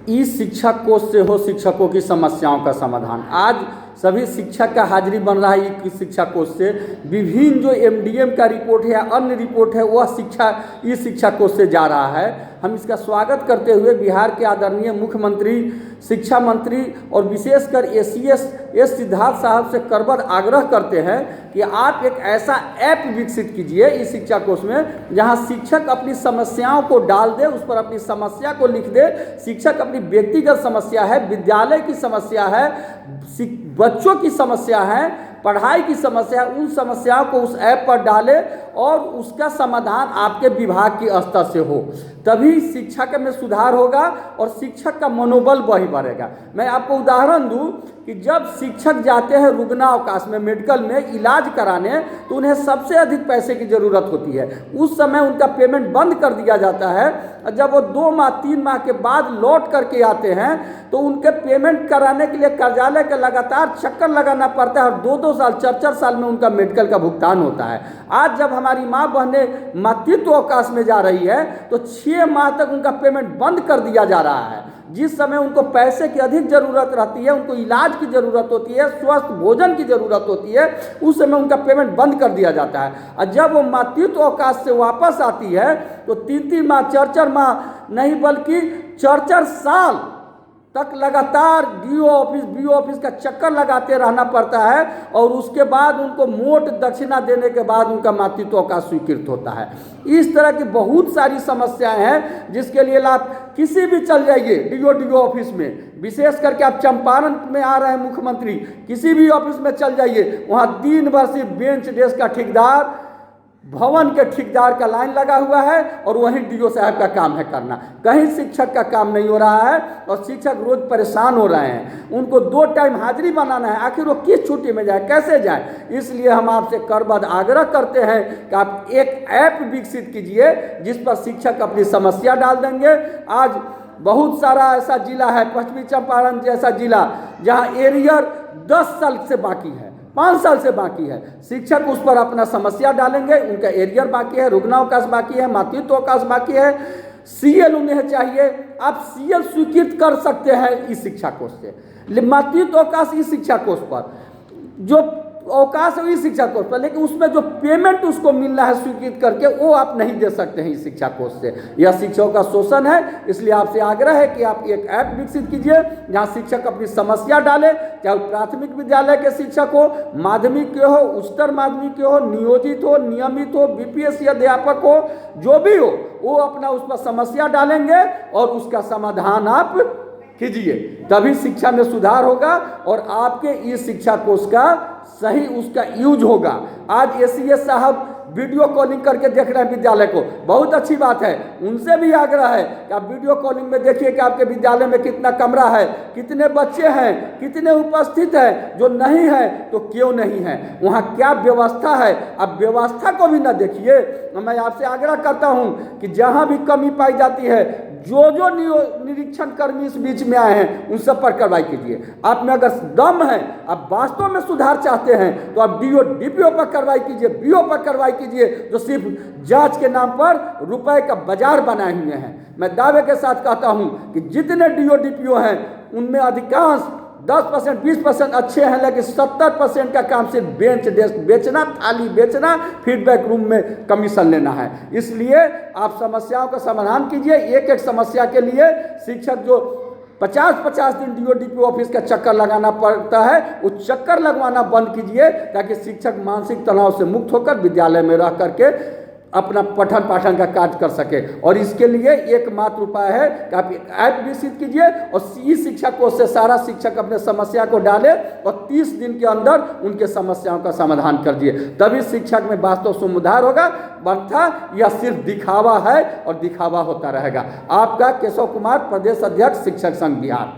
ई शिक्षा कोष से हो शिक्षकों की समस्याओं का समाधान। आज सभी शिक्षक का हाजिरी बन रहा है ई शिक्षा कोष से। विभिन्न जो एमडीएम का रिपोर्ट है या अन्य रिपोर्ट है वह ई शिक्षा कोष से जा रहा है। हम इसका स्वागत करते हुए बिहार के आदरणीय मुख्यमंत्री, शिक्षा मंत्री और विशेषकर एस सिद्धार्थ साहब से करबद्ध आग्रह करते हैं कि आप एक ऐसा ऐप विकसित कीजिए इस शिक्षा कोष में जहां शिक्षक अपनी समस्याओं को डाल दे, उस पर अपनी समस्या को लिख दे। शिक्षक अपनी व्यक्तिगत समस्या है, विद्यालय की समस्या है, बच्चों की समस्या है, पढ़ाई की समस्या है, उन समस्याओं को उस ऐप पर डाले और उसका समाधान आपके विभाग की स्तर से हो। तभी शिक्षा में सुधार होगा और शिक्षक का मनोबल वही बढ़ेगा। मैं आपको उदाहरण दूं कि जब शिक्षक जाते हैं रुग्णावकाश में, मेडिकल में इलाज कराने, तो उन्हें सबसे अधिक पैसे की ज़रूरत होती है। उस समय उनका पेमेंट बंद कर दिया जाता है और जब वो 2 माह 3 माह के बाद लौट करके आते हैं तो उनके पेमेंट कराने के लिए कार्यालय का लगातार चक्कर लगाना पड़ता है और 2-2 साल 4-4 साल में उनका मेडिकल का भुगतान होता है। आज जब हमारी माँ बहनें मातृत्व अवकाश में जा रही है तो 6 माह तक उनका पेमेंट बंद कर दिया जा रहा है। जिस समय उनको पैसे की अधिक ज़रूरत रहती है, उनको इलाज की ज़रूरत होती है, स्वस्थ भोजन की ज़रूरत होती है, उस समय उनका पेमेंट बंद कर दिया जाता है। और जब वो मातृत्व अवकाश से वापस आती है तो 3-3 माह 4-4 माह नहीं बल्कि 4-4 साल तक लगातार बीओ ऑफिस का चक्कर लगाते रहना पड़ता है और उसके बाद उनको मोट दक्षिणा देने के बाद उनका मातृत्व अवकाश स्वीकृत होता है। इस तरह की बहुत सारी समस्याएं हैं जिसके लिए आप किसी भी चल जाइए डीओ ऑफिस में, विशेष करके आप चंपारण में आ रहे हैं मुख्यमंत्री, किसी भी ऑफिस में चल जाइए, वहाँ दिन भर सिर्फ बेंच डेस्क का ठेकेदार, भवन के ठेकेदार का लाइन लगा हुआ है और वहीं डीओ साहब का काम है करना। कहीं शिक्षक का काम नहीं हो रहा है और शिक्षक रोज परेशान हो रहे हैं। उनको 2 टाइम हाजिरी बनाना है, आखिर वो किस छुट्टी में जाए, कैसे जाए। इसलिए हम आपसे करबद्ध आग्रह करते हैं कि आप एक ऐप विकसित कीजिए जिस पर शिक्षक अपनी समस्या डाल देंगे। आज बहुत सारा ऐसा जिला है, पश्चिमी चंपारण जैसा जिला, जहाँ एरियर 10 साल से बाकी है, 5 साल से बाकी है। शिक्षक उस पर अपना समस्या डालेंगे, उनका एरियर बाकी है, रुग्णावकाश बाकी है, मातृत्व अवकाश बाकी है, सीएल उन्हें चाहिए। आप सीएल स्वीकृत कर सकते हैं इस शिक्षा कोष से, मातृत्व अवकाश इस शिक्षा कोष पर, जो अवकाश है इस शिक्षा कोष पर, लेकिन उसमें जो पेमेंट उसको मिलना है स्वीकृत करके वो आप नहीं दे सकते हैं इस शिक्षा कोष से। यह शिक्षकों का शोषण है। इसलिए आपसे आग्रह है कि आप एक ऐप विकसित कीजिए जहां शिक्षक अपनी समस्या डाले, चाहे प्राथमिक विद्यालय के शिक्षक हो, माध्यमिक के हो, उच्चतर माध्यमिक के हो, नियोजित हो, नियमित हो, बीपीएससी अध्यापक हो, जो भी हो, वो अपना उस पर समस्या डालेंगे और उसका समाधान आप कीजिए। तभी शिक्षा में सुधार होगा और आपके इस शिक्षा कोष का सही उसका यूज होगा। आज एसीएस साहब वीडियो कॉलिंग करके देख रहे हैं विद्यालय को, बहुत अच्छी बात है। उनसे भी आग्रह है कि आप वीडियो कॉलिंग में देखिए कि आपके विद्यालय में कितना कमरा है, कितने बच्चे हैं, कितने उपस्थित हैं, जो नहीं है तो क्यों नहीं है, वहाँ क्या व्यवस्था है, आप व्यवस्था को भी ना देखिए। मैं आपसे आग्रह करता हूँ कि जहाँ भी कमी पाई जाती है, जो निरीक्षण कर्मी इस बीच में आए हैं उन सब पर कार्रवाई कीजिए। आप में अगर दम है, आप वास्तव में सुधार चाहते हैं तो आप डीपीओ पर कार्रवाई कीजिए, बीओ पर कार्रवाई कीजिए, जो सिर्फ जांच के नाम पर रुपए का बाजार बनाए हुए हैं। मैं दावे के साथ कहता हूं कि जितने डीपीओ हैं उनमें अधिकांश 10% 20% अच्छे हैं, लेकिन 70% का काम सिर्फ बेंच डेस्क बेचना, थाली बेचना, फीडबैक रूम में कमीशन लेना है। इसलिए आप समस्याओं का समाधान कीजिए। एक समस्या के लिए शिक्षक जो 50-50 दिन डीपीओ ऑफिस का चक्कर लगाना पड़ता है, वो चक्कर लगवाना बंद कीजिए ताकि शिक्षक मानसिक तनाव से मुक्त होकर विद्यालय में रह करके अपना पठन पाठन का कार्य कर सके। और इसके लिए एकमात्र उपाय है कि आप ऐप विकसित कीजिए और इस शिक्षा कोष से सारा शिक्षक अपने समस्या को डाले और 30 दिन के अंदर उनके समस्याओं का समाधान कर दिए। तभी शिक्षक में वास्तव सुधार होगा, वरना यह सिर्फ दिखावा है और दिखावा होता रहेगा। आपका केशव कुमार, प्रदेश अध्यक्ष शिक्षक संघ बिहार।